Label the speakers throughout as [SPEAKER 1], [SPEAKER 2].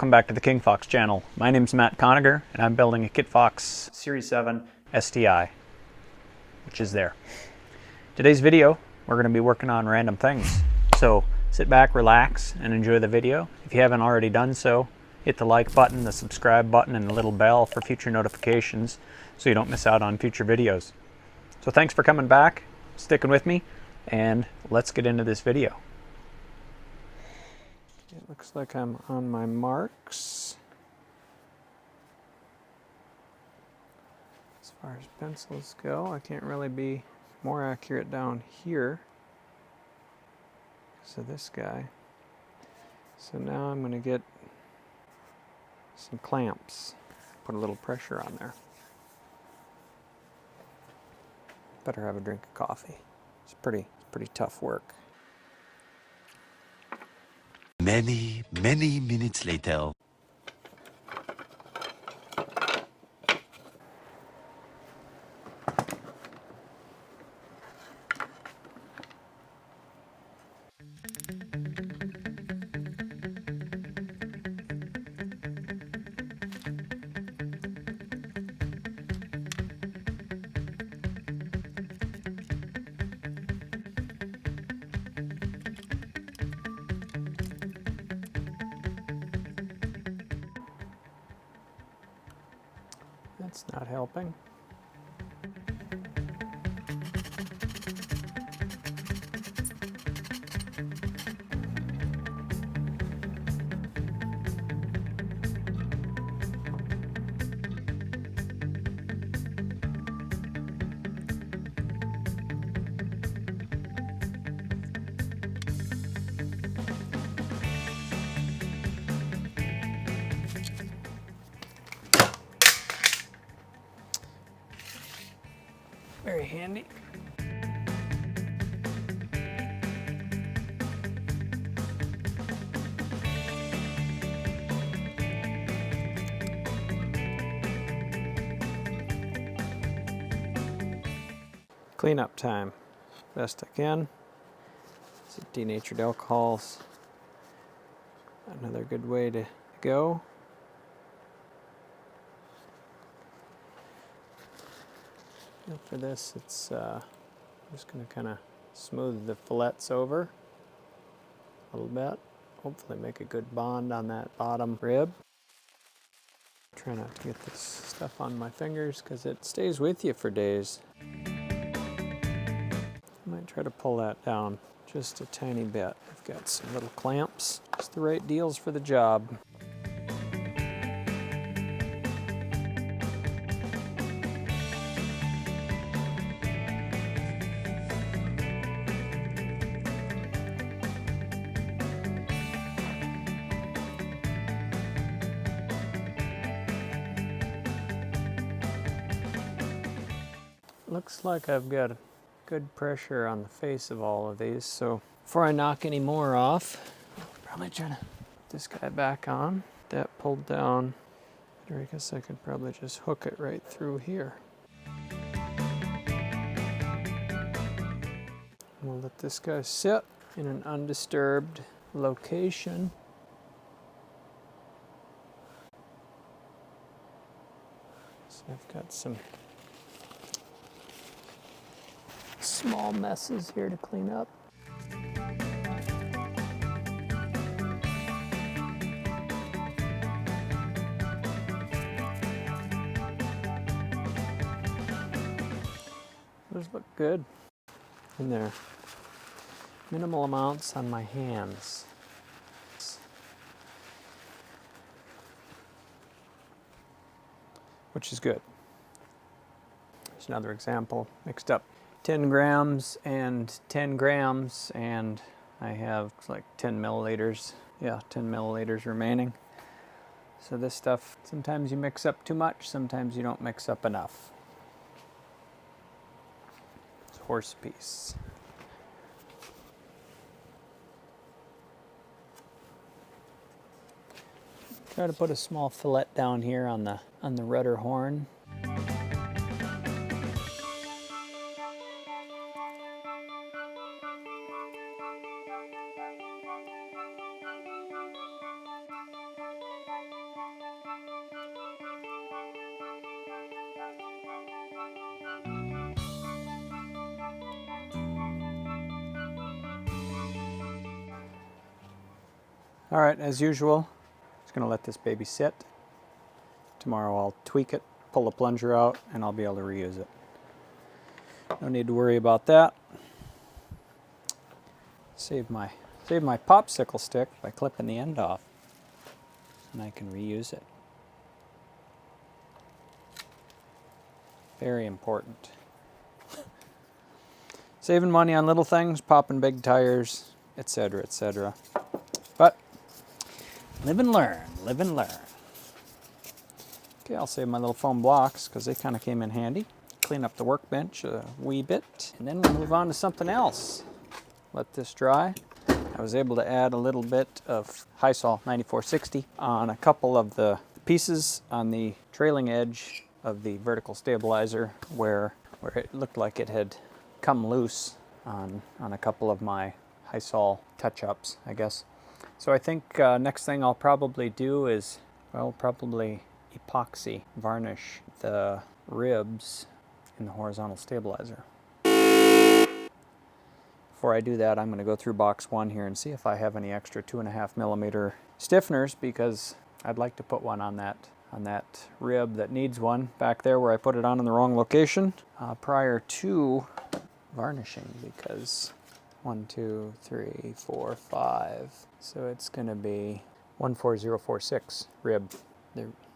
[SPEAKER 1] welcome back to the King Fox channel. My name's Matt Conager and I'm building a Kit Fox Series 7 STI, which is there. Today's video, we're going to be working on random things. So sit back, relax, and enjoy the video. If you haven't already done so, hit the like button, the subscribe button, and the little bell for future notifications so you don't miss out on future videos. So thanks for coming back, sticking with me, and let's get into this video. It looks like I'm on my marks. As far as pencils go, I can't really be more accurate down here. So this guy. So now I'm going to get some clamps, put a little pressure on there. Better have a drink of coffee. It's pretty tough work.
[SPEAKER 2] Many minutes later.
[SPEAKER 1] That's not helping. Very handy. Cleanup time. Best I can. It's denatured alcohols. Another good way to go. And for this, it's just going to kind of smooth the fillets over a little bit. Hopefully make a good bond on that bottom rib. Try not to get this stuff on my fingers because it stays with you for days. I might try to pull that down just a tiny bit. I've got some little clamps, just the right deals for the job. Looks like I've got good pressure on the face of all of these, so before I knock any more off, I'll probably try to put this guy back on. That pulled down, or I guess I could probably just hook it right through here. We'll let this guy sit in an undisturbed location. So I've got some small messes here to clean up. Those look good in there. Minimal amounts on my hands. Which is good. Here's another example. Mixed up 10 grams and 10 grams, and I have like 10 milliliters. Yeah, 10 milliliters remaining. So this stuff, sometimes you mix up too much, sometimes you don't mix up enough. It's horse piece. Try to put a small fillet down here on the rudder horn. All right, as usual, just gonna let this baby sit. Tomorrow I'll tweak it, pull the plunger out, and I'll be able to reuse it. No need to worry about that. Save my popsicle stick by clipping the end off, and I can reuse it. Very important. Saving money on little things, popping big tires, etc., etc. But live and learn, live and learn. Okay, I'll save my little foam blocks because they kind of came in handy. Clean up the workbench a wee bit, and then we'll move on to something else. Let this dry. I was able to add a little bit of Hysol 9460 on a couple of the pieces on the trailing edge of the vertical stabilizer where it looked like it had come loose on a couple of my Hysol touch-ups, I guess. So I think next thing I'll probably do is, well, probably epoxy varnish the ribs in the horizontal stabilizer. Before I do that, I'm going to go through box 1 here and see if I have any extra 2.5mm stiffeners, because I'd like to put one on that rib that needs one back there where I put it on in the wrong location prior to varnishing, because 1, 2, 3, 4, 5. So it's going to be 14046 rib.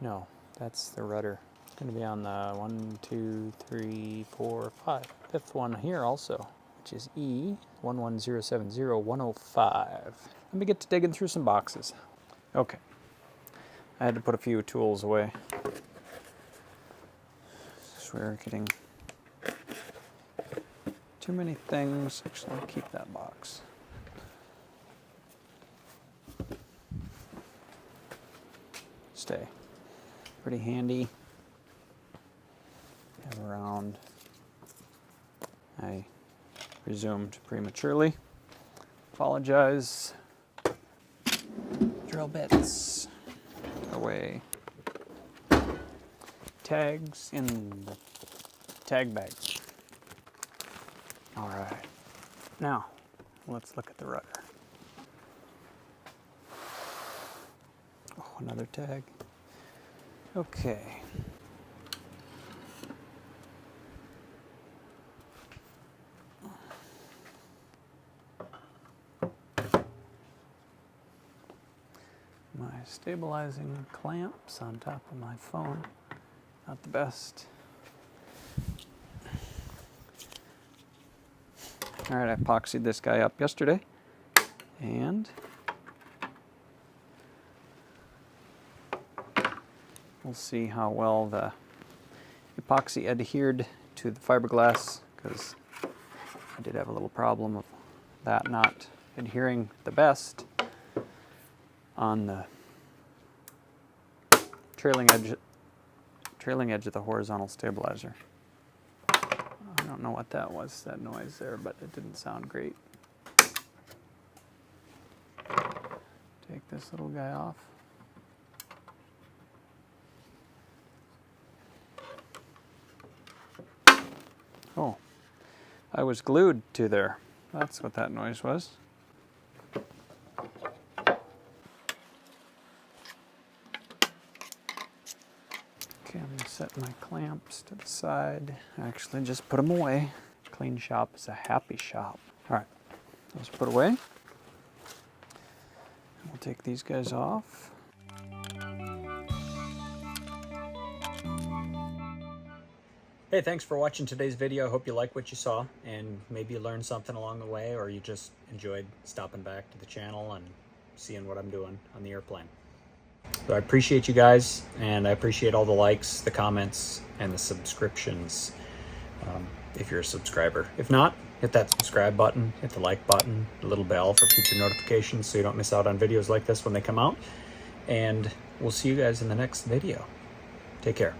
[SPEAKER 1] No, that's the rudder. It's going to be on the 1, 2, 3, 4, 5. Fifth one here also, which is E11070-105. Let me get to digging through some boxes. Okay. I had to put a few tools away. So we're getting too many things. Actually, I'll keep that box. Stay. Pretty handy. Have around. I resumed prematurely. Apologize. Drill bits. Away. Tags in the tag bag. All right. Now, let's look at the rudder. Oh, another tag. Okay. My stabilizing clamps on top of my phone. Not the best. All right, I epoxied this guy up yesterday, and we'll see how well the epoxy adhered to the fiberglass, because I did have a little problem of that not adhering the best on the trailing edge of the horizontal stabilizer. I don't know what that was, that noise there, but it didn't sound great. Take this little guy off. Oh, I was glued to there. That's what that noise was. Okay, I'm going to set my clamps to the side. Actually, just put them away. Clean shop is a happy shop. All right, let's put away. We'll take these guys off. Hey, thanks for watching today's video. I hope you like what you saw, and maybe you learned something along the way, or you just enjoyed stopping back to the channel and seeing what I'm doing on the airplane. So I appreciate you guys, and I appreciate all the likes, the comments, and the subscriptions, if you're a subscriber. If not, hit that subscribe button, hit the like button, the little bell for future notifications so you don't miss out on videos like this when they come out. And we'll see you guys in the next video. Take care.